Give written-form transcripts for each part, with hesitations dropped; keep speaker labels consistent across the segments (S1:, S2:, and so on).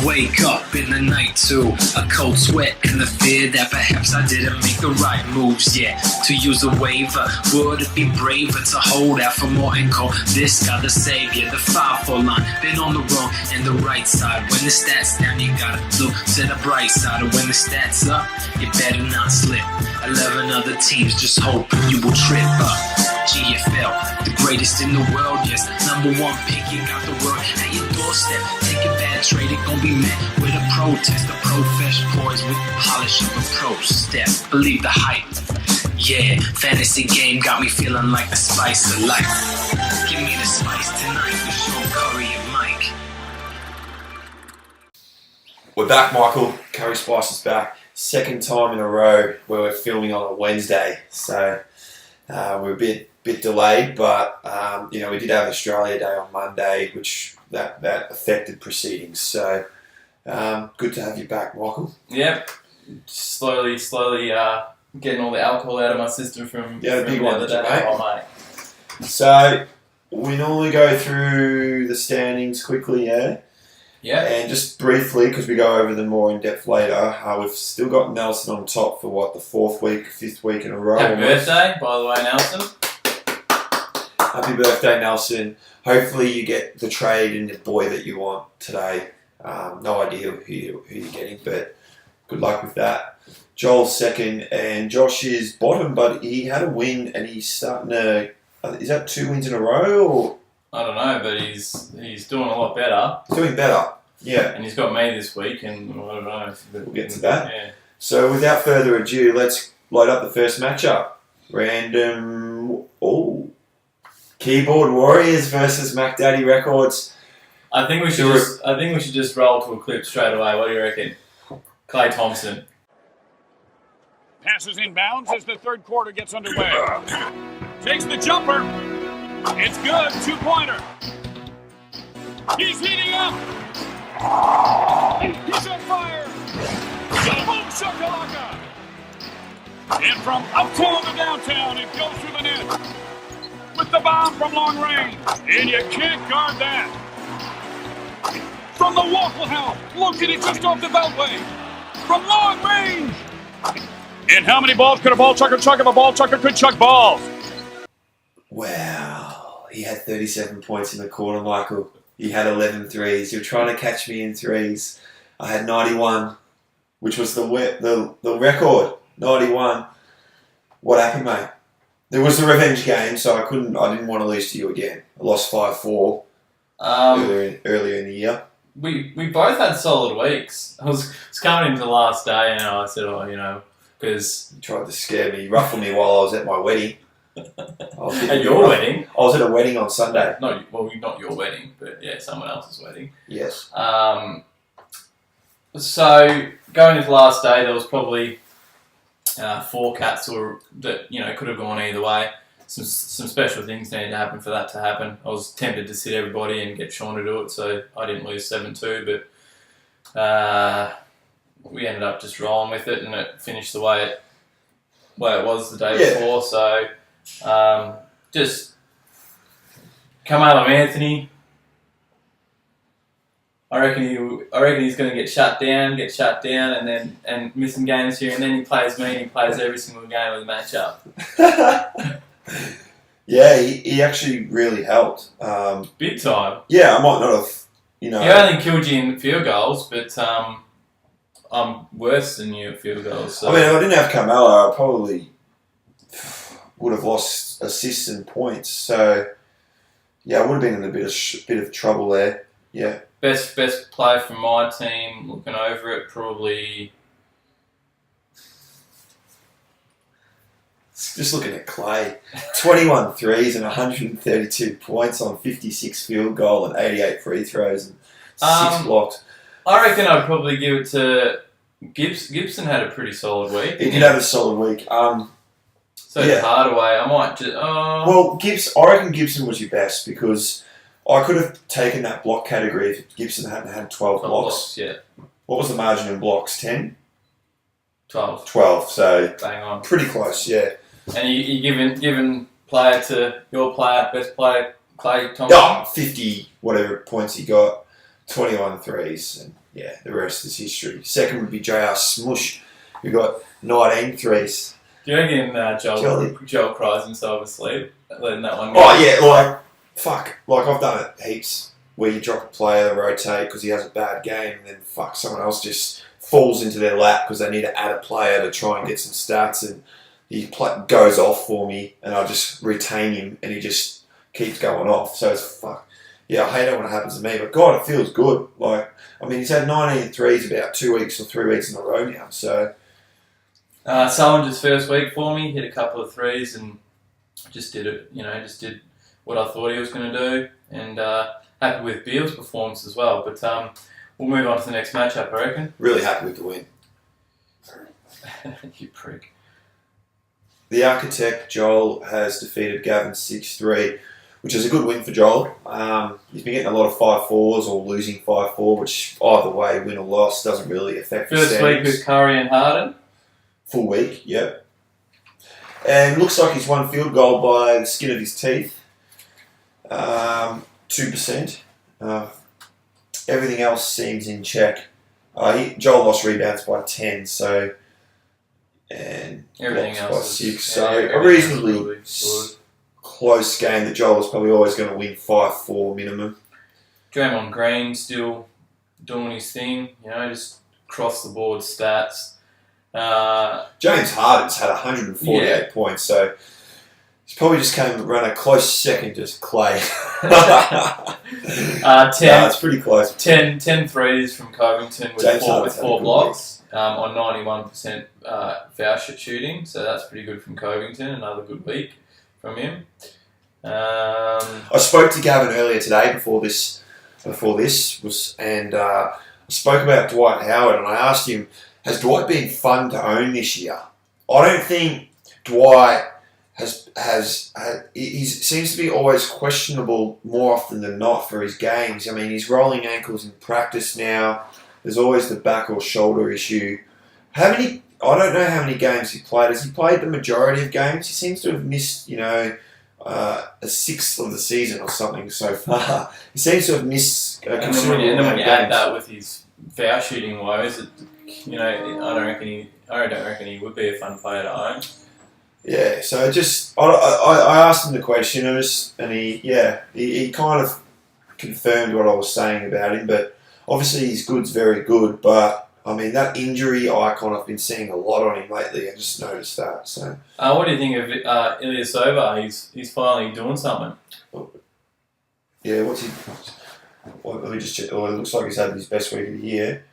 S1: wake up in the night to a cold sweat and the fear that perhaps I didn't make the right moves yet. To use a waiver, would it be braver to hold out for more and call this guy the savior? The 5-4 line, been on the wrong and the right side. When the stats down, you gotta look to the bright side. Or when the stats up, you better not slip. 11 other teams just hoping you will trip up. GFL, the greatest in the world, yes. Number 1 pick, you got the world at your doorstep. Take a bad trade, it gon' be met with a protest. The professional poised with the polish of a pro step. Believe the hype. Yeah, fantasy game got me feeling like the spice of life. Give me the spice tonight with Sean Curry and Mike.
S2: We're back, Michael. Curry Spice is back. Second time in a row where we're filming on a Wednesday. So we're a bit delayed, but we did have Australia Day on Monday, which that affected proceedings. So good to have you back, Michael.
S3: Yep. Slowly getting all the alcohol out of my system from
S2: the big one,
S3: the other day. Oh, mate.
S2: So we normally go through the standings quickly, yeah?
S3: Yeah.
S2: And just briefly, because we go over them more in depth later, we've still got Nelson on top for the 4th week, 5th week in a row.
S3: Happy birthday, by the way, Nelson.
S2: Happy birthday, Nelson. Hopefully you get the trade and the boy that you want today. No idea who you're getting, but good luck with that. Joel's second, and Josh is bottom, but he had a win, and he's starting to... is that 2 wins in a row, or...?
S3: I don't know, but he's doing a lot better.
S2: He's doing better, yeah.
S3: And he's got me this week, and I don't know.
S2: We'll get to that.
S3: Yeah.
S2: So without further ado, let's load up the first matchup. Random... Oh. Keyboard Warriors versus Mac Daddy Records.
S3: I think we should just roll to a clip straight away. What do you reckon? Klay Thompson.
S4: Passes inbounds as the third quarter gets underway. Takes the jumper. It's good. 2-pointer. He's heating up. He's on fire. Boom shakalaka. And from uptown to downtown, it goes through the net. With the bomb from long range. And you can't guard that. From the Waffle House. Look at it just off the beltway. From long range. And how many balls could a ball chucker chuck if a ball chucker could chuck balls?
S2: Wow. He had 37 points in the quarter, Michael. He had 11 threes. You're trying to catch me in threes. I had 91, which was the record. 91. What happened, mate? There was the revenge game, so I didn't want to lose to you again. I lost 5-4 earlier in the year.
S3: We both had solid weeks. I was coming into the last day, and I said, because
S2: you tried to scare me, ruffle me while I was at my wedding.
S3: At your wedding?
S2: I was at a wedding on Sunday.
S3: Not your wedding, but yeah, someone else's wedding.
S2: Yes.
S3: So going into the last day, there was probably 4 cats that could have gone either way. Some special things needed to happen for that to happen. I was tempted to sit everybody and get Sean to do it, so I didn't lose 7-2, but we ended up just rolling with it, and it finished the way it was the day before. So just Carmelo Anthony. I reckon he's going to get shut down, and miss some games here, and then he plays me, and he plays every single game of the matchup.
S2: Yeah, he actually really helped.
S3: Big time.
S2: Yeah, I might not have,
S3: He only killed you in field goals, but I'm worse than you at field goals. So.
S2: I mean, if I didn't have Carmelo, I probably would have lost assists and points. So, yeah, I would have been in a bit of trouble there. Yeah.
S3: Best player from my team, looking over it, probably...
S2: Just looking at Klay. 21 threes and 132 points on 56 field goal and 88 free throws and 6 blocks.
S3: I reckon I'd probably give it to Gibson. Had a pretty solid week.
S2: He did have a solid week.
S3: So did Hardaway. I might just...
S2: Well, I reckon Gibson was your best because I could have taken that block category if Gibson hadn't had 12 blocks.
S3: Yeah.
S2: What was the margin in blocks? 10?
S3: 12.
S2: 12, so...
S3: Bang on.
S2: Pretty close, yeah.
S3: And you giving player to your best player, Klay Thompson?
S2: Oh, 50 whatever points he got, 21 threes. And yeah, the rest is history. Second would be JR Smush, who got 19 threes.
S3: Do you reckon
S2: Jolly.
S3: Joel cries himself asleep, letting that one go?
S2: Oh, yeah, like, fuck. Like, I've done it heaps, where you drop a player, rotate because he has a bad game, and then, fuck, someone else just falls into their lap because they need to add a player to try and get some stats, and he goes off for me, and I just retain him, and he just keeps going off. So it's fuck. Yeah, I hate it when it happens to me, but God, it feels good. Like, I mean, he's had 19 threes about 2 weeks or 3 weeks in a row now. So,
S3: Salinger's first week for me, hit a couple of threes and just did it. Just did what I thought he was going to do, and happy with Beal's performance as well. But we'll move on to the next matchup, I reckon.
S2: really happy with the win.
S3: You prick.
S2: The Architect, Joel, has defeated Gavin 6-3, which is a good win for Joel. He's been getting a lot of 5-4s or losing 5-4, which either way, win or loss, doesn't really affect his
S3: First week
S2: standings.
S3: with Curry and Harden.
S2: Full week, yep. And looks like he's won field goal by the skin of his teeth. 2%. Everything else seems in check. Joel lost rebounds by 10, so... And
S3: Everything
S2: blocks by
S3: else is
S2: 6. So a
S3: everything
S2: reasonably
S3: else is good.
S2: close game that Joel was probably always going to win 5-4 minimum.
S3: Draymond Green still doing his thing, just across the board stats.
S2: James Harden's had 148 points, so he's probably just came to run a close second to Klay.
S3: 10
S2: it's pretty close.
S3: 10 threes from Covington with
S2: James
S3: four
S2: Harden's had a good
S3: blocks on 91% foul shooting, so that's pretty good from Covington. Another good week from him.
S2: I spoke to Gavin earlier today before this and I spoke about Dwight Howard, and I asked him, has Dwight been fun to own this year? I don't think Dwight he seems to be always questionable more often than not for his games. I mean, he's rolling ankles in practice now. There's always the back or shoulder issue. I don't know how many games he played. Has he played the majority of games? He seems to have missed, a sixth of the season or something so far. He seems to have missed a considerable
S3: And then
S2: amount
S3: when
S2: of
S3: you add
S2: games.
S3: that with his foul shooting woes, I don't reckon he would be a fun player to own.
S2: Yeah, so I asked him the question, and he kind of confirmed what I was saying about him. But obviously his good's very good. But I mean, that injury icon, I've been seeing a lot on him lately. I just noticed that. So
S3: what do you think of Ilyasova? He's finally doing something.
S2: yeah, let me just check. Oh, it looks like he's had his best week of the year.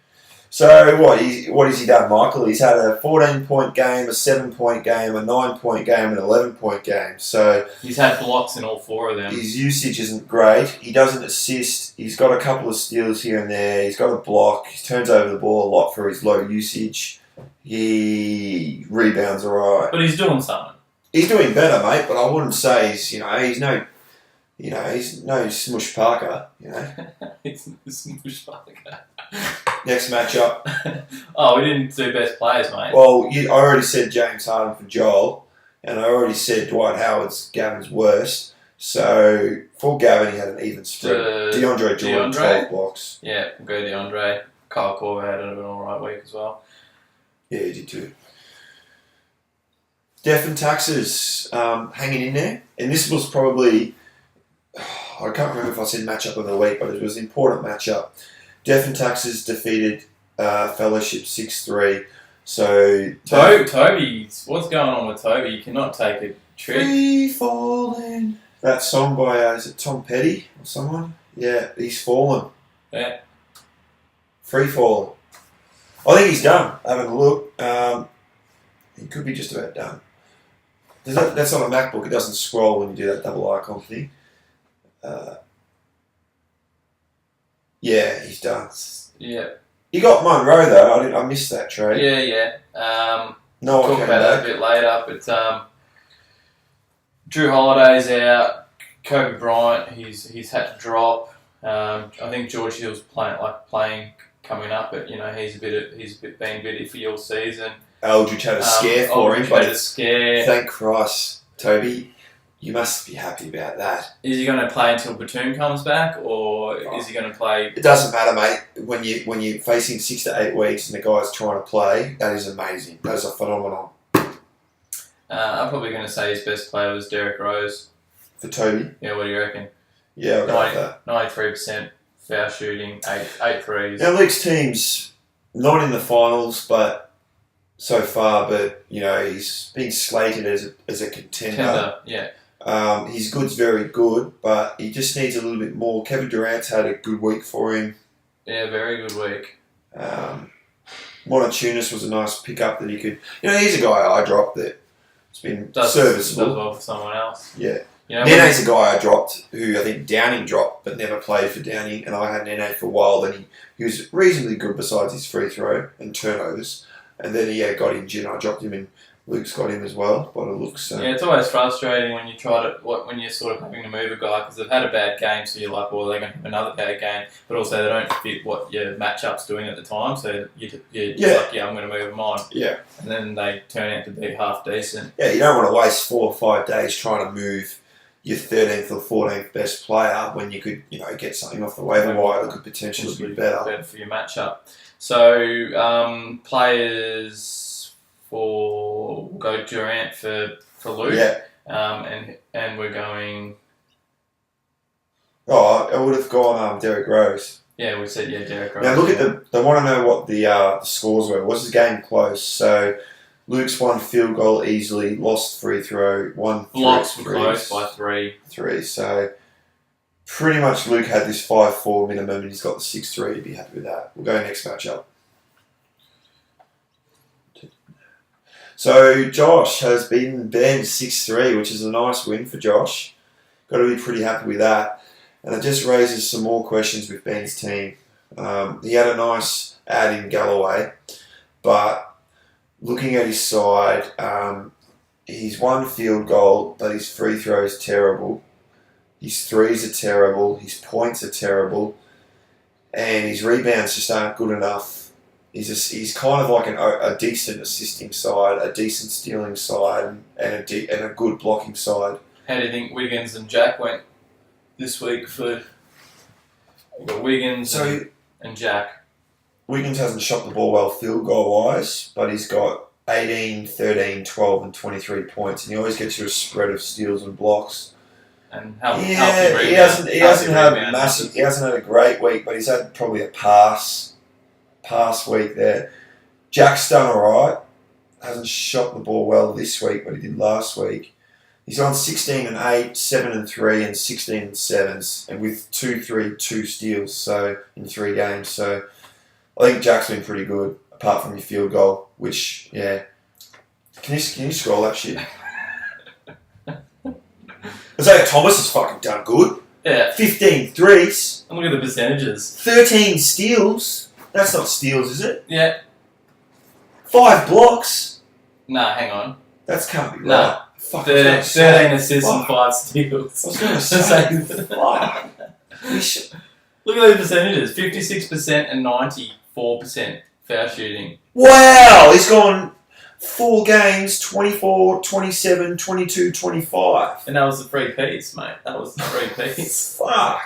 S2: So what has he done, Michael? He's had a 14-point game, a 7-point game, a 9-point game, and an 11-point game. So
S3: He's had blocks in all four of them.
S2: his usage isn't great. He doesn't assist. He's got a couple of steals here and there. He's got a block. He turns over the ball a lot for his low usage. He rebounds alright.
S3: But he's doing something.
S2: He's doing better, mate. But I wouldn't say he's no Smush Parker.
S3: It's Smush Parker.
S2: Next matchup.
S3: We didn't do best players, mate.
S2: Well, I already said James Harden for Joel, and I already said Dwight Howard's Gavin's worst. So for Gavin, he had an even spread. DeAndre Jordan, 12 blocks.
S3: Yeah, we'll go DeAndre. Kyle Korver had an alright week as well.
S2: Yeah, he did too. Def and Taxes hanging in there, and this was probably, I can't remember if I said matchup of the week, but it was an important matchup. Def and Taxes defeated Fellowship 6-3. So
S3: Toby, what's going on with Toby? You cannot take a trick.
S2: Free Falling. That song by is it Tom Petty or someone? Yeah, he's fallen.
S3: Yeah.
S2: Free Falling. I think he's done. Having a look, he could be just about done. That's on a MacBook. It doesn't scroll when you do that double icon thing. Yeah, he's done.
S3: Yeah.
S2: He got Monroe though. I missed that trade.
S3: Yeah.
S2: No one
S3: Talk
S2: came
S3: about that
S2: back.
S3: a bit later, but Drew Holiday's out. Kobe Bryant, he's had to drop. I think George Hill's playing coming up, but he's been a bit iffy all season.
S2: Aldridge had a scare for him,
S3: Aldridge had
S2: but
S3: a scare.
S2: thank Christ, Toby. you must be happy about that.
S3: Is he going to play until Batum comes back, or is he going to play?
S2: It doesn't matter, mate. When you're facing 6 to 8 weeks and the guy's trying to play, that is amazing. That is a phenomenon.
S3: I'm probably going to say his best player was Derrick Rose.
S2: For Toby?
S3: Yeah, what do you reckon?
S2: Yeah, I'll go with that.
S3: 93% foul shooting, 8 threes.
S2: Now, Luke's team's not in the finals, but so far, but he's been slated as a contender.
S3: Yeah.
S2: His good's very good, but he just needs a little bit more. Kevin Durant's had a good week for him.
S3: Yeah, very good week.
S2: Montunis was a nice pickup that he could. He's a guy I dropped that it's been serviceable.
S3: Does well for someone else.
S2: Yeah. Nene's a guy I dropped who I think Downing dropped but never played for Downing, and I had Nene for a while. Then he was reasonably good besides his free throw and turnovers, and then he got injured and I dropped him, and Luke's got him as well by the looks.
S3: Yeah, it's always frustrating when when you're sort of having to move a guy because they've had a bad game, so you're like, well, they're going to have another bad game, but also they don't fit what your matchup's doing at the time, so you're like, I'm going to move them on.
S2: Yeah.
S3: And then they turn out to be half decent.
S2: Yeah, you don't want to waste 4 or 5 days trying to move your 13th or 14th best player when you could, get something off the waiver wire that could potentially be better.
S3: Better for your matchup. So, players we'll go Durant for Luke.
S2: Yeah.
S3: And we're going.
S2: Oh, I would have gone Derrick Rose.
S3: Yeah, we said Derrick Rose.
S2: Now look at they want to know what the scores were. Was the game close? So Luke's won field goal easily, lost free throw, won
S3: blocks were close by 3.
S2: So pretty much Luke had this 5-4 minimum, and he's got the 6-3. He'd be happy with that. We'll go next matchup. So Josh has beaten Ben 6-3, which is a nice win for Josh. Got to be pretty happy with that. And it just raises some more questions with Ben's team. He had a nice add in Galloway, but looking at his side, he's one field goal, but his free throw is terrible. His threes are terrible. His points are terrible. And his rebounds just aren't good enough. He's kind of like a decent assisting side, a decent stealing side, and a good blocking side.
S3: How do you think Wiggins and Jack went this week for Wiggins and Jack?
S2: Wiggins hasn't shot the ball well field goal wise, but he's got 18, 13, 12 and 23 points, and he always gets you a spread of steals and blocks.
S3: And
S2: he hasn't had a great week, but he's had probably a pass week there. Jack's done alright. Hasn't shot the ball well this week, but he did last week. He's on 16 and 8, 7 and 3, and 16 and 7s, and with 2, 3, 2 steals, so in 3 games. So I think Jack's been pretty good, apart from your field goal, which Can you scroll that shit? Isaiah Thomas has fucking done good.
S3: Yeah.
S2: 15 threes.
S3: And look at the percentages.
S2: 13 steals. That's not steals, is it?
S3: Yeah.
S2: 5 blocks.
S3: Nah, hang on.
S2: That can't be right.
S3: Nah.
S2: Fuck,
S3: 13 assists and 5 steals.
S2: I was going to say, fuck.
S3: Look at those percentages. 56% and 94% foul shooting.
S2: Wow, he's gone 4 games, 24, 27, 22, 25.
S3: And that was the free piece, mate. That was the free piece.
S2: Fuck.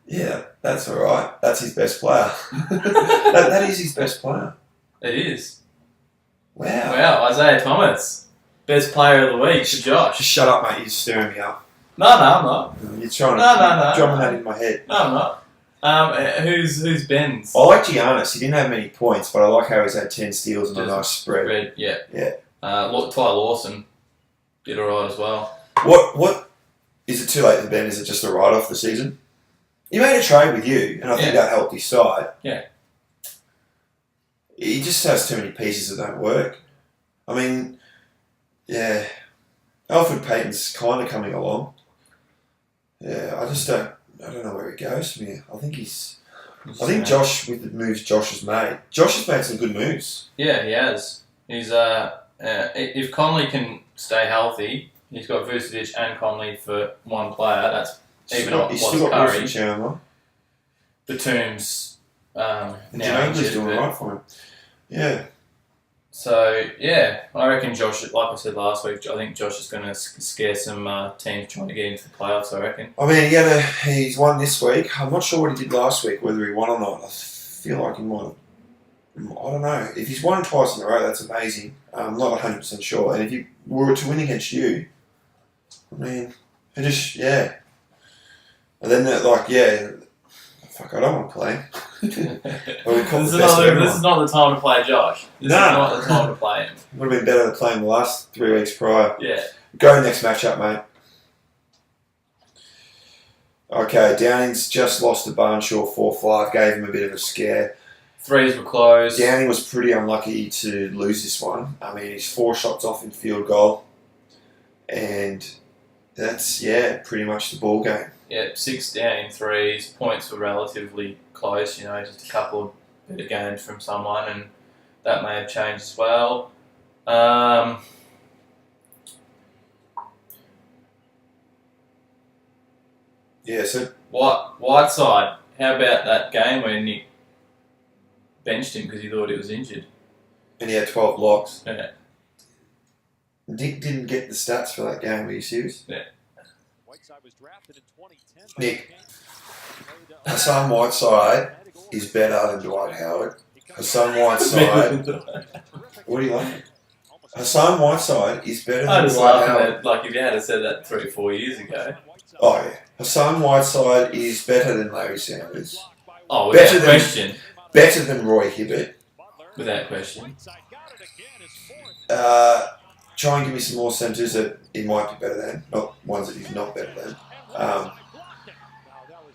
S2: Yeah, that's alright. That's his best player. that is his best player.
S3: It is.
S2: Wow,
S3: Isaiah Thomas. Best player of the week for Josh.
S2: Just shut up, mate. You're stirring me up.
S3: No, I'm not.
S2: You're trying to drumming that in my head.
S3: No, I'm not. Who's Ben's?
S2: I like Giannis. He didn't have many points, but I like how he's had 10 steals and a nice spread.
S3: Yeah.
S2: Yeah.
S3: Ty Lawson did alright as well.
S2: What is it too late for Ben? Is it just a write-off the season? He made a trade with you, and I think that helped his side.
S3: Yeah.
S2: He just has too many pieces that don't work. I mean, yeah. Alfred Payton's kind of coming along. Yeah, I don't know where he goes from here. I think Josh, with the moves Josh has made, Josh has made some good moves.
S3: Yeah, he has. He's if Conley can stay healthy, he's got Vucevic and Conley for one player. That's even on
S2: he's still got Wilson Chandler.
S3: Batum's now
S2: Ginobili's doing right for him. Yeah.
S3: So, yeah, I reckon Josh, like I said last week, I think Josh is going to scare some teams trying to get into the playoffs, I reckon.
S2: I mean, he's won this week. I'm not sure what he did last week, whether he won or not. I feel like he might have. I don't know. If he's won twice in a row, that's amazing. I'm not 100% sure. And if he were to win against you, I mean, yeah. And then, fuck, I don't want to play.
S3: This is not the time to play Josh. This is not the time to play him.
S2: Would have been better to play him the last 3 weeks prior.
S3: Yeah.
S2: Go next matchup, mate. Okay, Downing's just lost to Barnshaw 4-5, gave him a bit of a scare.
S3: Threes were closed.
S2: Downing was pretty unlucky to lose this one. I mean, he's 4 shots off in field goal. And that's, pretty much the ball game.
S3: Yeah, 6 down in threes. Points were relatively close, just a couple of better games from someone, and that may have changed as well.
S2: So
S3: Whiteside, how about that game where Nick benched him because he thought he was injured?
S2: And he had 12 blocks.
S3: Yeah.
S2: Nick didn't get the stats for that game. Are you serious?
S3: Yeah.
S2: Nick, Hassan Whiteside is better than Dwight Howard. Hassan Whiteside. What do you like? Hassan Whiteside is better
S3: I
S2: than
S3: just
S2: Dwight
S3: laughing
S2: Howard.
S3: at, like, if you had said that 3 or 4 years ago.
S2: Oh, yeah. Hassan Whiteside is better than Larry Sanders.
S3: Oh, without question.
S2: Better than Roy Hibbert.
S3: Without question.
S2: Try and give me some more centres that he might be better than, not ones that he's not better than.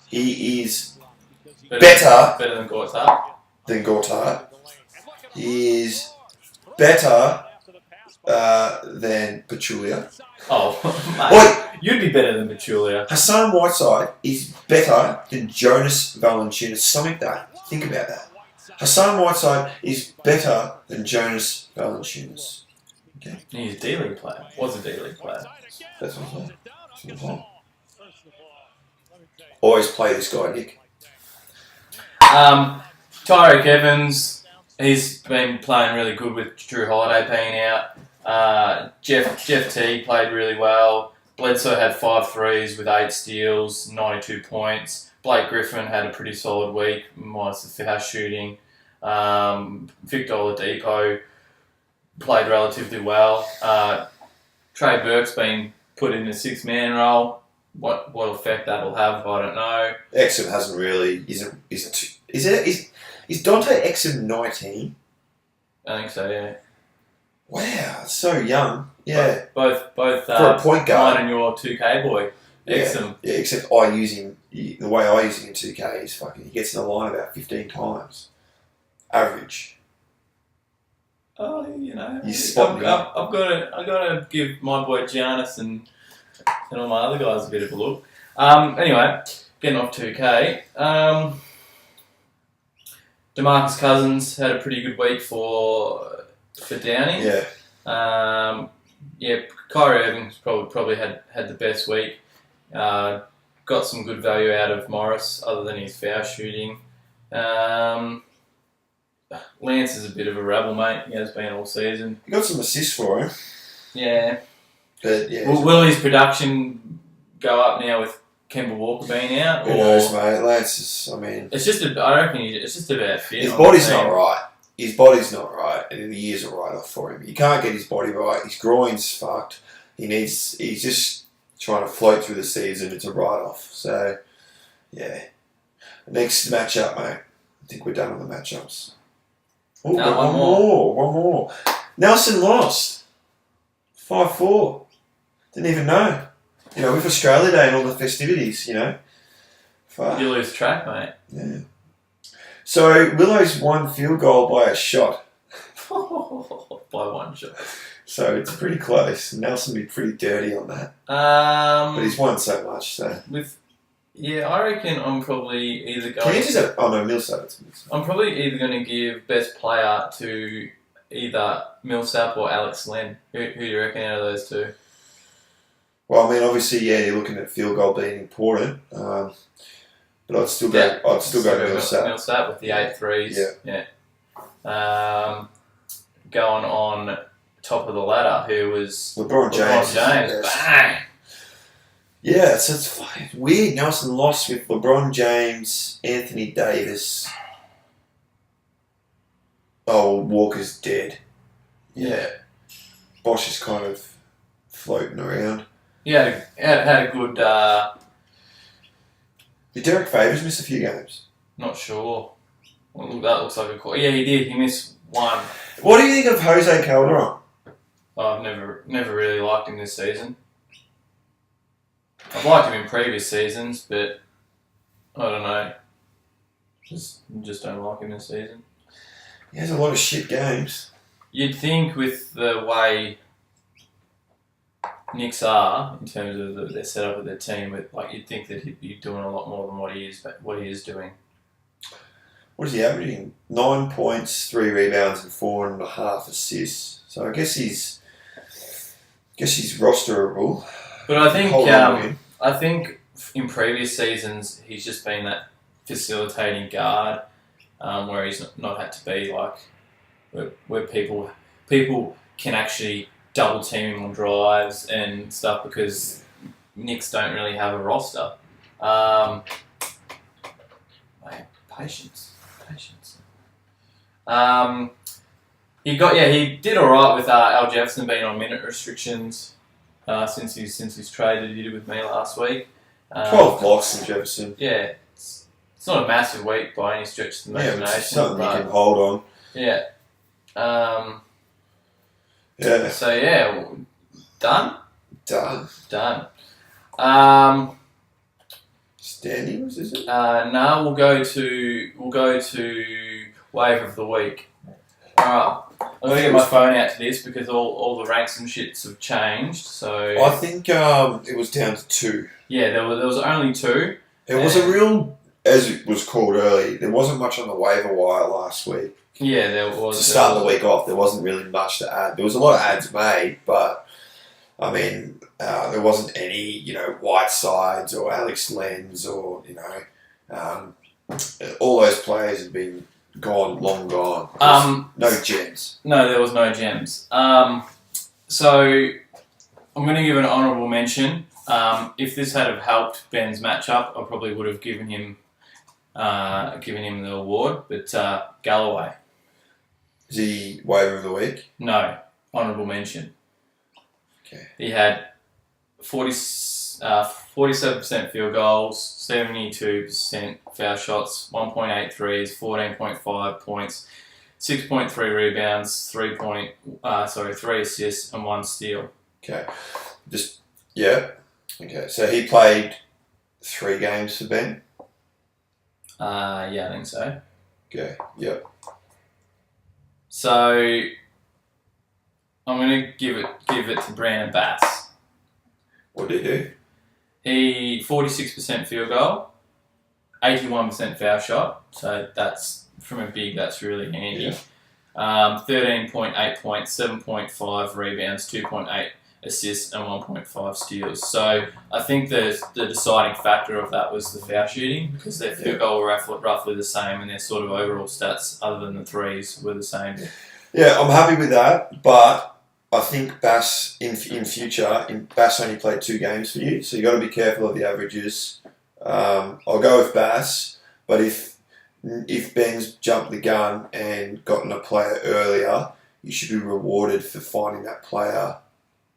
S2: He is better
S3: than Gortat.
S2: Than Gortat. He is better than Pachulia.
S3: Oh, mate.
S2: Wait,
S3: you'd be better than Pachulia.
S2: Hassan Whiteside is better than Jonas Valanciunas. Something like that. Think about that. Hassan Whiteside is better than Jonas Valanciunas. Okay.
S3: He's a D-League player. Was a D-League player.
S2: That's what I'm saying. Always play this guy, Nick.
S3: Tyreek Evans, he's been playing really good with Drew Holiday being out. Jeff T played really well. Bledsoe had 5 threes with 8 steals, 92 points. Blake Griffin had a pretty solid week, minus the foul shooting. Victor Oladipo played relatively well. Trey Burke's been put in a 6-man role. What effect that'll have, I don't know.
S2: Exum hasn't really. Is Dante Exum 19?
S3: I think so, yeah.
S2: Wow, so young. Yeah.
S3: Both
S2: for a point guard.
S3: mine and your 2K boy.
S2: Yeah, except I use him. The way I use him in 2K is fucking. He gets in the line about 15 times, average.
S3: Oh,
S2: You spot me.
S3: I've got to give my boy Giannis and all my other guys a bit of a look. Anyway, getting off 2K. DeMarcus Cousins had a pretty good week for Downing.
S2: Yeah.
S3: Kyrie Irving's probably had the best week. Got some good value out of Morris, other than his foul shooting. Lance is a bit of a rebel, mate. He has been all season.
S2: You got some assists for him.
S3: Yeah.
S2: But yeah.
S3: Will his production go up now with Kemba Walker being out?
S2: Who knows, mate? Lance is. I mean,
S3: I reckon it's just about fit.
S2: His body's not right. His body's not right, and the years are right off for him. You can't get his body right. His groin's fucked. He's just trying to float through the season. It's a write-off. So, yeah. Next matchup, mate. I think we're done with the matchups. Oh,
S3: no,
S2: one more. Nelson lost. 5-4. Didn't even know. With Australia Day and all the festivities, Fuck.
S3: You lose track, mate.
S2: Yeah. So, Willow's won field goal by a shot.
S3: By one shot.
S2: So, it's pretty close. Nelson will be pretty dirty on that. But he's won so much, so...
S3: I reckon I'm probably either going...
S2: Can you just have... Oh, no, Millsap.
S3: I'm probably either going to give best player to either Millsap or Alex Len. Who do you reckon out of those two?
S2: Well, I mean, obviously, you're looking at field goal being important. But I'd still go Millsap.
S3: Millsap with the 8 threes.
S2: Yeah.
S3: going on top of the ladder, who was
S2: LeBron James.
S3: Yes. Bang!
S2: Yeah, so it's fucking weird. Nelson lost with LeBron James, Anthony Davis. Oh, Walker's dead.
S3: Yeah.
S2: Bosch is kind of floating around.
S3: Yeah, had a good.
S2: Did Derek Favors miss a few games?
S3: Not sure. Well, that looks like a call. Yeah, he did. He missed one.
S2: What do you think of Jose Calderon?
S3: I've never really liked him this season. I've liked him in previous seasons, but I don't know. Just don't like him this season.
S2: He has a lot of shit games.
S3: You'd think with the way Knicks are in terms of their setup of their team, you'd think that he'd be doing a lot more than what he is doing.
S2: What is he averaging? 9 points, 3 rebounds, and 4.5 assists. So I guess he's rosterable.
S3: But I think in previous seasons he's just been that facilitating guard, where he's not had to be like where people can actually double team him on drives and stuff because Knicks don't really have a roster. Patience. He did all right with Al Jefferson being on minute restrictions since he's traded. He did with me last week.
S2: 12 blocks in Jefferson.
S3: Yeah, it's not a massive week by any stretch of the imagination.
S2: Yeah, it's something you can hold on.
S3: Yeah.
S2: Yeah.
S3: So yeah, done.
S2: Standings, is it?
S3: No, we'll go to wave of the week. All right. I'm gonna get my phone out to this because all the ranks and shits have changed. So
S2: I think it was down to 2.
S3: Yeah, there was only 2.
S2: It was a real, as it was called early. There wasn't much on the waiver wire last week.
S3: Yeah, there was.
S2: To start the week off, there wasn't really much to add. There was a lot of ads made, but I mean, there wasn't any, Whitesides or Alex Lenz or all those players have been long gone. No gems.
S3: No, there was no gems. So I'm going to give an honourable mention. If this had have helped Ben's matchup, I probably would have given him the award. But Galloway.
S2: Is he waiver of the week?
S3: No, honourable mention.
S2: Okay.
S3: He had 47% field goals, 72% foul shots, 1.8 threes, 14.5 points, 6.3 rebounds, 3 assists, and 1 steal.
S2: Okay. Okay. So he played 3 games for Ben?
S3: Yeah, I think so.
S2: Okay. Yep.
S3: So I'm going to give it to Brandon Bass.
S2: What did he do?
S3: He 46% field goal, 81% foul shot. So that's from a big. That's really handy.
S2: Yeah.
S3: 13.8 points, 7.5 rebounds, 2.8 assists, and 1.5 steals. So I think the deciding factor of that was the foul shooting because their field goal were roughly the same, and their sort of overall stats, other than the threes, were the same.
S2: Yeah, I'm happy with that, but I think Bass in future, Bass only played 2 games for you, so you got to be careful of the averages. I'll go with Bass, but if Ben's jumped the gun and gotten a player earlier, you should be rewarded for finding that player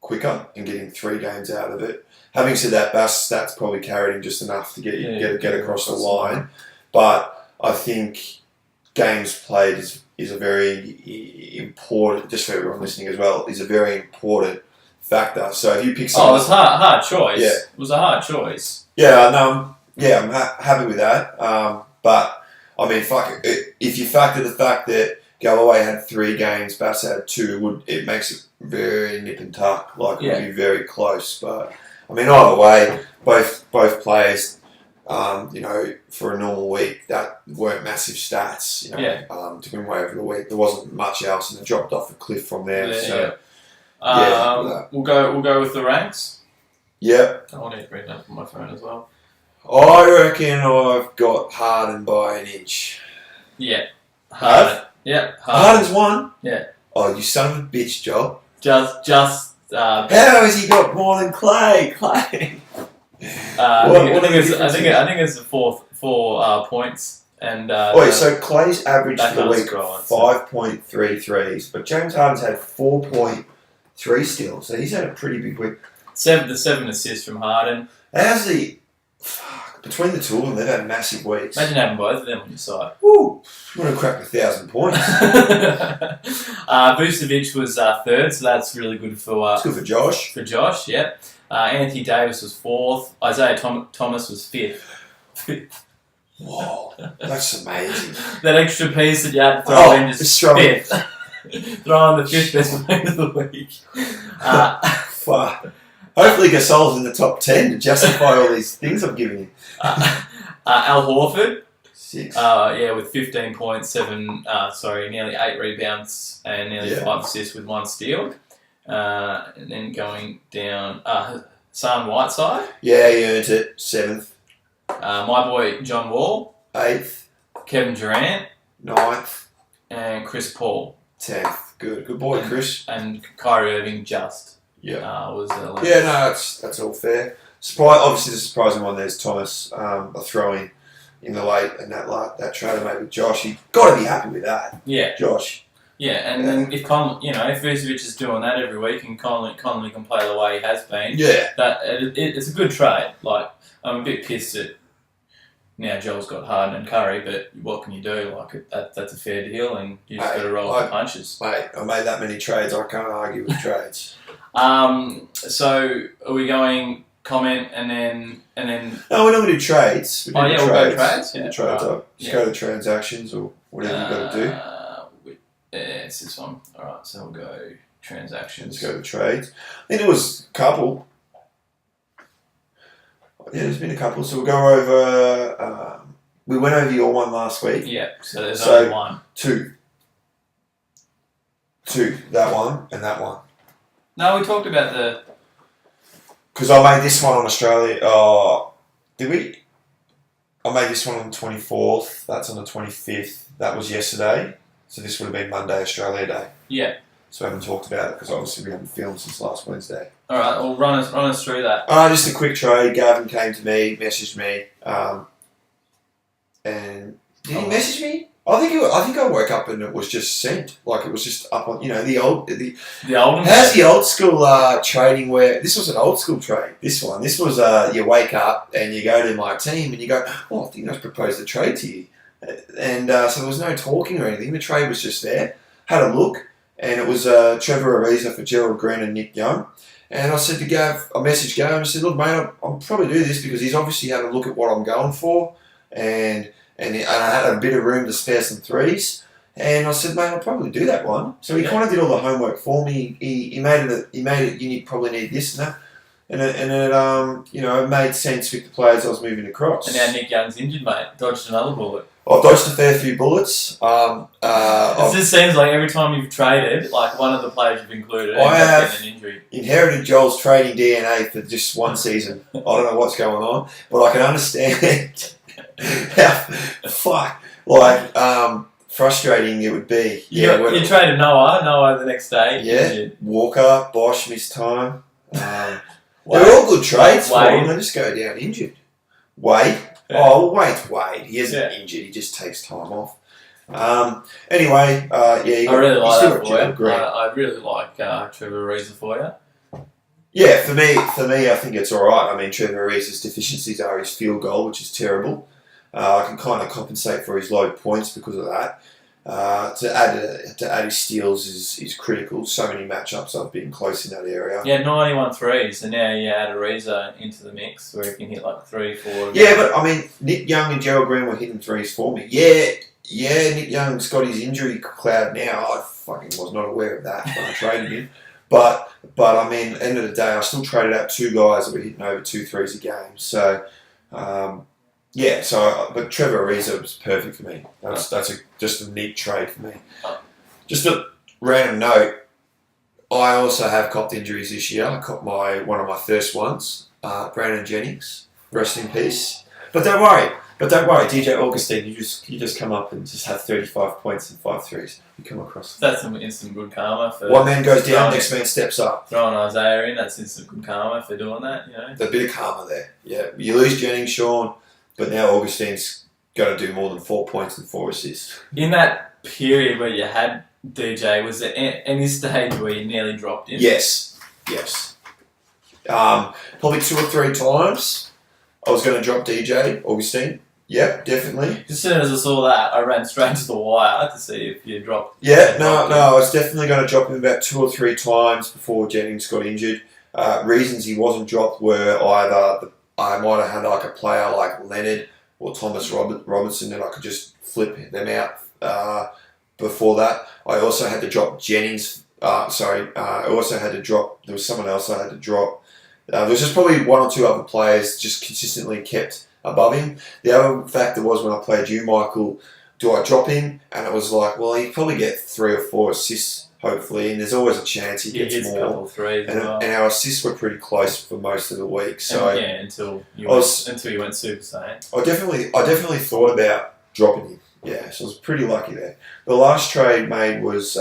S2: quicker and getting 3 games out of it. Having said that, Bass stats probably carried him just enough to get across the line, but I think games played is a very important, just for everyone listening as well, is a very important factor. So if you pick someone...
S3: Oh, it was a hard choice.
S2: Yeah.
S3: It was a hard choice.
S2: Yeah, no, I'm happy with that. But, I mean, if you factor the fact that Galloway had 3 games, Bass had 2, it makes it very nip and tuck. It would be very close. But, I mean, either way, both players... for a normal week, that weren't massive stats, to win waiver of the week. There wasn't much else, and it dropped off a cliff from there.
S3: We'll go with the ranks.
S2: Yep.
S3: I want to bring that up on my phone as well.
S2: I reckon I've got Harden by an inch.
S3: Yeah. Harden. Yeah.
S2: Harden's 1?
S3: Yeah.
S2: Oh, you son of a bitch, Joel.
S3: How
S2: How has he got more than Klay? Klay.
S3: I think it's the four points and.
S2: So Clay's average for the week 5.3 threes, but James Harden's had 4.3 still, so he's had a pretty big week.
S3: The 7 assists from Harden.
S2: How's he? Fuck, between the two of them, they've had massive weeks.
S3: Imagine having both of them on your side.
S2: Woo! You want to crack 1,000 points?
S3: Vucevic was third, so that's really good for.
S2: It's good for Josh.
S3: For Josh, yeah. Anthony Davis was fourth. Isaiah Thomas was fifth.
S2: Whoa, that's amazing.
S3: That extra piece that you had to throw in just fifth. Throw in the fifth best player of the week.
S2: Fuck. Hopefully Gasol's in the top 10 to justify all these things I'm giving you.
S3: Al Horford.
S2: 6.
S3: With 15 points, nearly 8 rebounds and nearly 5 assists with 1 steal. And then going down, Hassan Whiteside.
S2: Yeah, he earned it. 7th.
S3: My boy John Wall.
S2: 8th.
S3: Kevin Durant.
S2: 9th.
S3: And Chris Paul.
S2: 10th. Good boy, Chris.
S3: And Kyrie Irving just.
S2: Yeah.
S3: Was 11th.
S2: Yeah, no, that's all fair. Obviously, the surprising one there's Thomas, a throw-in the late, and that trade I made with Josh. You've got to be happy with that.
S3: Yeah.
S2: Josh.
S3: Yeah, and then if Vucevic is doing that every week and Conley can play the way he has been, it's a good trade. Like, I'm a bit pissed that now Joel's got Harden and Curry, but what can you do? Like, that's a fair deal, and you just got to roll with the punches.
S2: Mate, I made that many trades. I can't argue with trades.
S3: So are we going comment and then?
S2: No, we're not going to do trades.
S3: We'll go trades. Yeah,
S2: trades. Just go to transactions or whatever you've got to do.
S3: It's this one. All right, so we'll go transactions.
S2: Let's go to trades. I think there was a couple. Yeah, there's been a couple. So we'll go over. We went over your one last week.
S3: Yeah. So there's only one.
S2: Two. That one and that one.
S3: No, we talked about the.
S2: Because I made this one on Australia. Oh, did we? I made this one on the 24th. That's on the 25th. That was yesterday. So this would have been Monday, Australia Day. Yeah. So we haven't talked about it because obviously we haven't filmed since last Wednesday.
S3: All right, well, run us through that.
S2: Just a quick trade. Gavin came to me, messaged me, and did he message me? I think I woke up and it was just sent. Like it was just up on the old. How's the old school trading where this was an old school trade? This was you wake up and you go to my team and you go, oh, I think I proposed a trade to you. And so there was no talking or anything. The trade was just there. Had a look, and it was Trevor Ariza for Gerald Green and Nick Young. And I said to Gav, I messaged Gav and I said, look, mate, I'll probably do this because he's obviously had a look at what I'm going for, and I had a bit of room to spare some threes. And I said, mate, I'll probably do that one. So he kind of did all the homework for me. He made it. You probably need this and that. And it made sense with the players I was moving across.
S3: And now Nick Young's injured, mate. Dodged another bullet.
S2: I've dodged a fair few bullets.
S3: It just seems like every time you've traded, like one of the players you've included ends up getting an injury.
S2: Inherited Joel's trading DNA for just one season. I don't know what's going on, but I can understand how frustrating it would be.
S3: You traded Noah the next day.
S2: Yeah,
S3: injured.
S2: Walker, Bosch missed time. They're all good trades for him. They just go down injured. Wade. Yeah. Oh, Wade. He isn't injured. He just takes time off. Anyway,
S3: I really like that for you. I really like Trevor Ariza for you.
S2: Yeah, for me, I think it's all right. I mean, Trevor Ariza's deficiencies are his field goal, which is terrible. I can kind of compensate for his low points because of that. To add his steals is critical. So many matchups I've been close in that area.
S3: Yeah, 91 threes, and now you add Ariza into the mix where he can hit like 3, 4.
S2: Yeah, but I mean, Nick Young and Gerald Green were hitting threes for me. Yeah, Nick Young's got his injury cloud now. I fucking was not aware of that when I traded him. But I mean, at the end of the day, I still traded out 2 guys that were hitting over 2 threes a game. So. But Trevor Ariza was perfect for me. That's just a neat trade for me. Just a random note, I also have copped injuries this year. I copped one of my first ones, Brandon Jennings, rest in peace. But don't worry, But don't worry, DJ Augustine, you just come up and just have 35 points and 5 threes. You come across.
S3: That's some instant good karma for.
S2: One man goes down, next man steps up.
S3: Throwing Isaiah in, that's instant good karma for doing that, you know.
S2: There's a bit of karma there. Yeah, you lose Jennings, Sean, but now Augustine's got to do more than 4 points and 4 assists.
S3: In that period where you had DJ, was there any stage where you nearly dropped him?
S2: Yes. Probably 2 or 3 times I was going to drop DJ Augustine. Yep, definitely.
S3: As soon as I saw that, I ran straight to the wire to see if you dropped.
S2: Yeah, no, I was definitely going to drop him about 2 or 3 times before Jennings got injured. Reasons he wasn't dropped were either I might have had like a player like Leonard or Thomas Robertson and I could just flip them out before that. I also had to drop Jennings. I also had to drop, there was someone else I had to drop. There was just probably 1 or 2 other players just consistently kept above him. The other factor was when I played you, Michael, do I drop him? And it was like, well, he'd probably get 3 or 4 assists, hopefully, and there's always a chance he gets more.
S3: A couple of threes
S2: and our assists were pretty close for most of the week. So
S3: until you went Super Saiyan.
S2: I definitely thought about dropping him. Yeah, so I was pretty lucky there. The last trade made was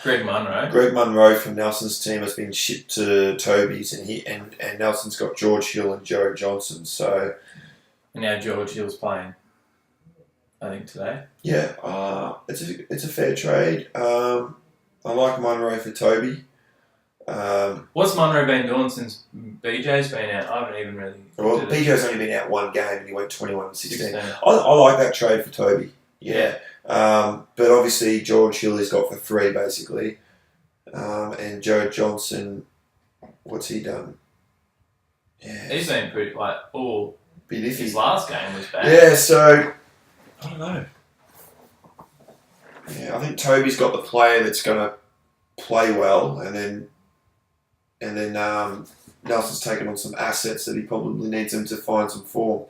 S3: Greg Munro.
S2: Greg Munro from Nelson's team has been shipped to Toby's, and Nelson's got George Hill and Joe Johnson. So,
S3: and now George Hill's playing, I think today.
S2: Yeah, it's a fair trade. I like Munro for Toby.
S3: What's Munro been doing since BJ's been out? I haven't even really.
S2: Well, BJ's only been out 1 game and he went 21 and 16. I like that trade for Toby. Yeah. But obviously George Hill has got for 3 basically. And Joe Johnson, what's he done? Yeah.
S3: He's been pretty
S2: bit iffy.
S3: His last game was bad.
S2: Yeah, so I don't know. Yeah, I think Toby's got the player that's gonna play well and then Nelson's taken on some assets that he probably needs him to find some form.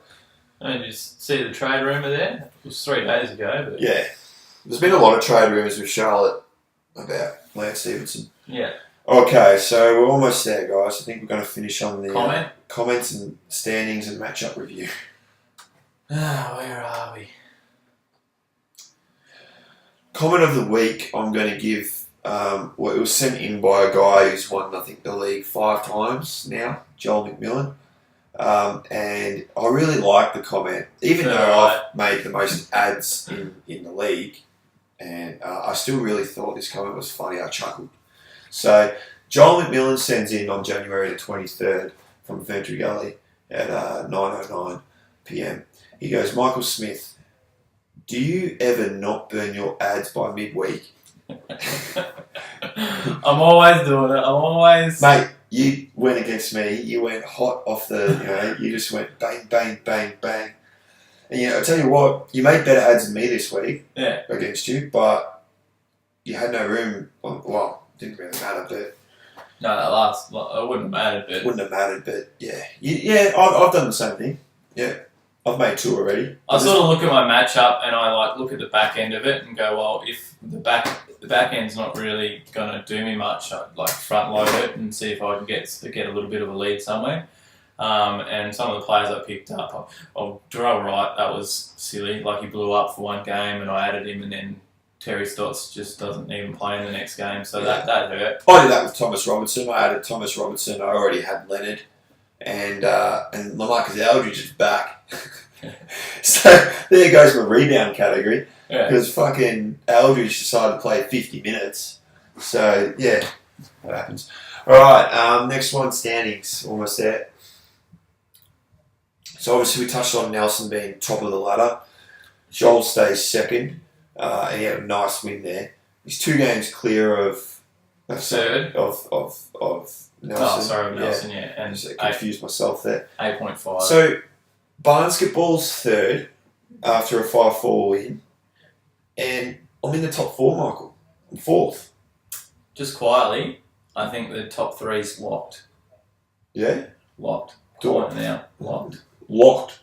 S3: And you see the trade rumour there? It was 3 days ago. But
S2: yeah. There's been a lot of trade rumours with Charlotte about Lance Stevenson.
S3: Yeah.
S2: Okay, so we're almost there, guys. I think we're going to finish on the
S3: comments
S2: and standings and matchup review.
S3: Where are we?
S2: Comment of the week, I'm going to give. It was sent in by a guy who's won, I think, the league 5 times now, Joel McMillan. And I really like the comment, even though I've made the most ads in the league, and I still really thought this comment was funny. I chuckled. So Joel McMillan sends in on January the 23rd from Ventry Gully at 9:09 p.m. He goes, Michael Smith, do you ever not burn your ads by midweek?
S3: I'm always doing it.
S2: Mate, you went against me. You went hot off the, you just went bang, bang, bang, bang. And, I tell you what, you made better ads than me this week against you, but you had no room. Well, didn't really matter, but...
S3: No, it wouldn't have mattered, but...
S2: Yeah, I've done the same thing. Yeah. I've made 2 already.
S3: I sort of look at my matchup and I look at the back end of it and go, well, if the back end's not really going to do me much, I'd front load it and see if I can get a little bit of a lead somewhere. And some of the players I picked up, Jarrell Wright, that was silly. He blew up for 1 game and I added him, and then Terry Stotts just doesn't even play in the next game, so that hurt.
S2: I did that with Thomas Robertson. I added Thomas Robertson. I already had Leonard. And LaMarcus Aldridge is back. So there goes my rebound category. Because fucking Aldridge decided to play 50 minutes. So, yeah, that happens. Alright, next one, standings. Almost there. So obviously we touched on Nelson being top of the ladder. Joel stays second. And he had a nice win there. He's 2 games clear of...
S3: Third.
S2: Of Nelson.
S3: Oh, sorry, Nelson, yeah. And
S2: I confused myself there.
S3: 8.5.
S2: So, Basketball's 3rd after a 5-4 win. And I'm in the top 4, Michael. I'm 4th.
S3: Just quietly, I think the top 3's locked.
S2: Yeah?
S3: Locked. Call it now. Locked.
S2: Locked.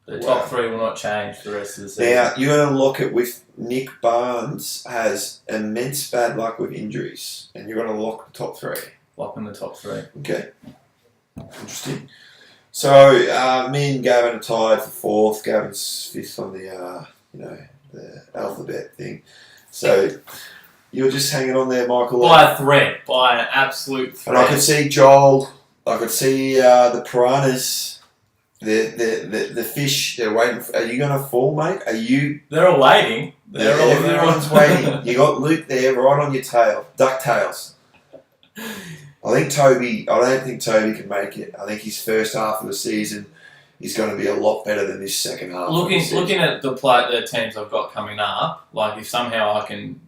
S3: The top 3 will not change for the rest of the season.
S2: Now, you're going to lock it with Nick Barnes has immense bad luck with injuries. And you're going to lock the top 3.
S3: Lock in the top 3.
S2: Okay. Interesting. So me and Gavin are tied for fourth. Gavin's fifth on the the alphabet thing. So you're just hanging on there, Michael.
S3: By a thread, by an absolute thread.
S2: And I could see Joel. I could see the piranhas. The fish. They're waiting. Are you going to fall, mate? Are you?
S3: They're all waiting.
S2: Everyone's waiting. You got Luke there, right on your tail. DuckTales. I don't think Toby can make it. I think his first half of the season is going to be a lot better than this second half.
S3: Looking at the teams I've got coming up, like if somehow I can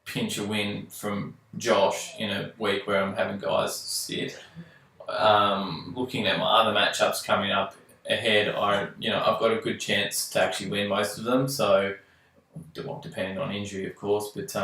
S3: pinch a win from Josh in a week where I'm having guys sit, looking at my other matchups coming up ahead, I've got a good chance to actually win most of them. So, depending on injury, of course, but.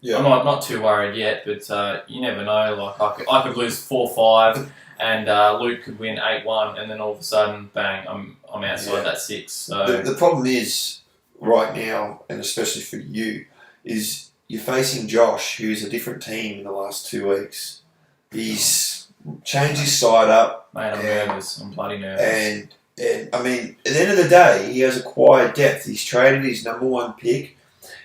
S3: I'm not too worried yet, but you never know. Like I could lose 4-5, and Luke could win 8-1, and then all of a sudden, bang, I'm outside that 6. So
S2: the problem is right now, and especially for you, is you're facing Josh, who's a different team in the last 2 weeks. He's changed his side up.
S3: Mate, I'm nervous. I'm bloody nervous.
S2: And I mean, at the end of the day, he has acquired depth. He's traded his number 1 pick.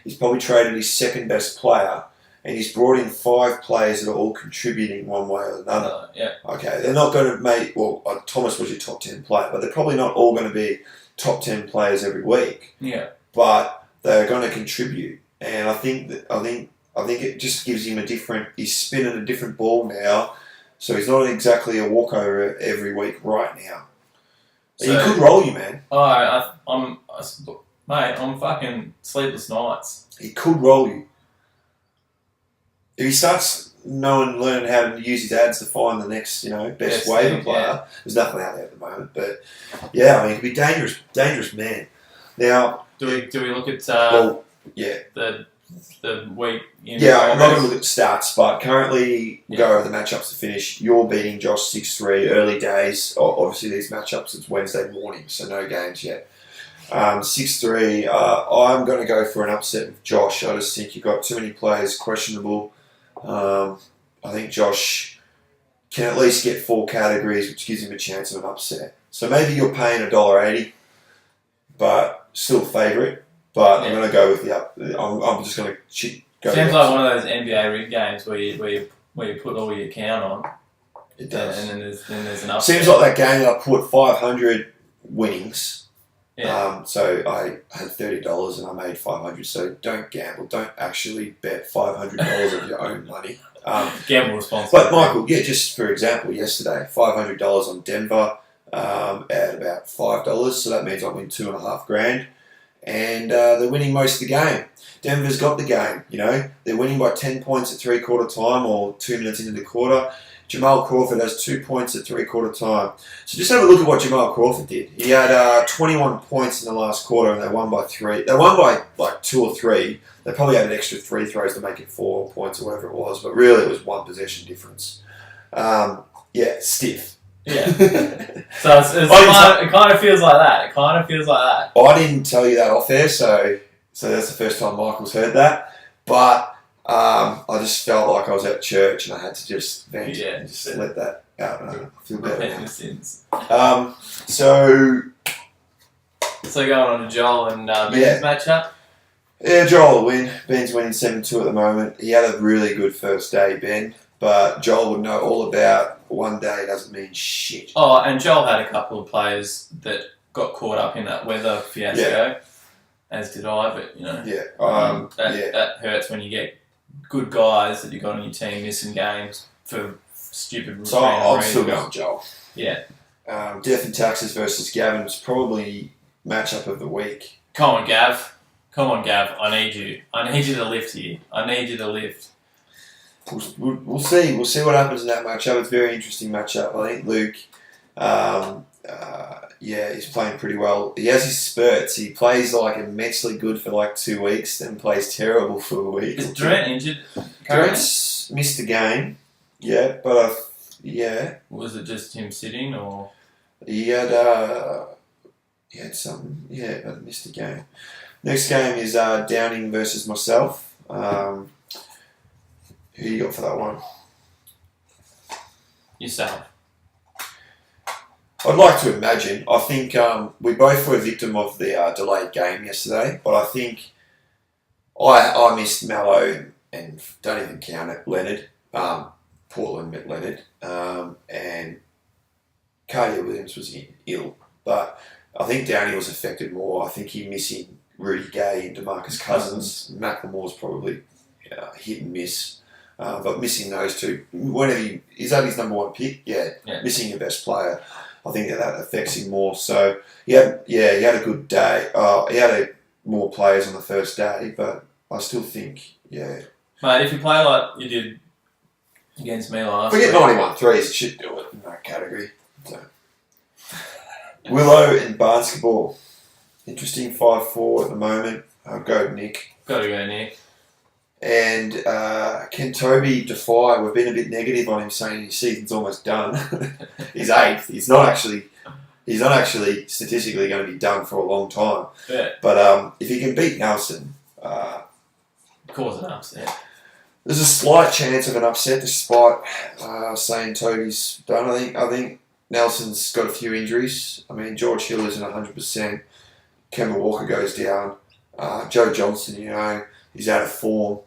S2: He's probably traded his second best player, and he's brought in 5 players that are all contributing one way or another. Okay, they're not going to make. Well, Thomas was your top 10 player, but they're probably not all going to be top 10 players every week.
S3: Yeah.
S2: But they're going to contribute, and I think it just gives him a different. He's spinning a different ball now, so he's not exactly a walkover every week right now. So he could roll you, man.
S3: Mate, I'm fucking sleepless nights.
S2: He could roll you. If he starts learning how to use his ads to find the next, best waiver player, there's nothing out there at the moment. But yeah, I mean, he could be dangerous man. Now,
S3: do we look at the week?
S2: I'm not going to look at the stats, but currently we'll go over the matchups to finish. You're beating Josh 6-3, early days. Obviously, these matchups it's Wednesday morning, so no games yet. 6-3. I'm going to go for an upset with Josh. I just think you've got too many players questionable. I think Josh can at least get 4 categories, which gives him a chance of an upset. So maybe you're paying $1.80, but still favourite. But I'm going to go with the up. I'm just going to go.
S3: Sounds like one of those NBA rig games where you put all your count on.
S2: It does.
S3: And then there's an upset.
S2: Seems like that game that I put 500 winnings.
S3: Yeah.
S2: So I had $30 and I made $500. So don't gamble. Don't actually bet $500 of your own money.
S3: Gamble responsibly.
S2: But Michael, just for example, yesterday $500 on Denver at about $5. So that means I win $2,500, and they're winning most of the game. Denver's got the game. They're winning by 10 points at 3/4 time or 2 minutes into the quarter. Jamal Crawford has 2 points at 3/4 time. So just have a look at what Jamal Crawford did. He had 21 points in the last quarter, and they won by 3. They won by like 2 or 3. They probably had an extra 3 throws to make it 4 points or whatever it was, but really it was 1 possession difference. Stiff.
S3: Yeah. So it kind of feels like that.
S2: I didn't tell you that off air, so that's the first time Michael's heard that. But I just felt like I was at church and I had to just vent and just let that out. And I feel better now.
S3: So going on to Joel and Ben's matchup?
S2: Yeah, Joel will win. Ben's winning 7-2 at the moment. He had a really good first day, Ben. But Joel would know all about one day doesn't mean shit.
S3: Oh, and Joel had a couple of players that got caught up in that weather fiasco, as did I. But that hurts when you get good guys that you got on your team missing games for stupid reasons.
S2: So I'm still going Joel.
S3: Yeah.
S2: Death and Taxes versus Gavin's probably matchup of the week.
S3: Come on, Gav. I need you. I need you to lift here. I need you to lift.
S2: We'll see. We'll see what happens in that matchup. It's a very interesting matchup. I think Luke, he's playing pretty well. He has his spurts. He plays like immensely good for like 2 weeks, then plays terrible for a week.
S3: Is Durant injured?
S2: Durant's missed a game. Yeah, but
S3: Was it just him sitting or?
S2: He had something. Yeah, but missed a game. Next game is Downing versus myself. Who you got for that one?
S3: Yourself.
S2: I'd like to imagine. I think we both were a victim of the delayed game yesterday, but I think I missed Mallow and don't even count it, Leonard. Portland met Leonard. And Cardia Williams was ill. But I think Downey was affected more. I think he missing Rudy Gay and DeMarcus Cousins. McLemore's probably hit and miss. But missing those two, is that his number one pick? Yeah. Missing your best player, I think that affects him more. So he had a good day. He had more players on the first day, but I still think,
S3: Mate, if you play like you did against me last
S2: week. If we get 91 threes, it should do it in that category. So. Willow and basketball. Interesting 5-4 at the moment. I'll go Nick.
S3: Gotta go Nick.
S2: And can Toby defy? We've been a bit negative on him, saying his season's almost done. He's 8th. He's not actually statistically going to be done for a long time.
S3: Yeah.
S2: But if he can beat Nelson,
S3: cause an upset.
S2: There's a slight chance of an upset, despite saying Toby's done. I think Nelson's got a few injuries. I mean, George Hill isn't 100%. Kemba Walker goes down. Joe Johnson, he's out of form.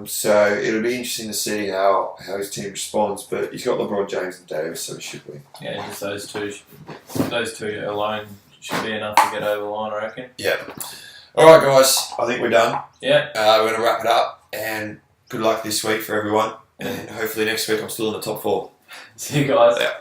S2: So it'll be interesting to see how his team responds. But he's got LeBron James and Davis, so he should win.
S3: Yeah, just those two alone should be enough to get over the line, I reckon.
S2: Yeah. All right, guys. I think we're done.
S3: Yeah.
S2: We're going to wrap it up. And good luck this week for everyone. And hopefully next week I'm still in the top 4.
S3: See you guys.
S2: Yeah.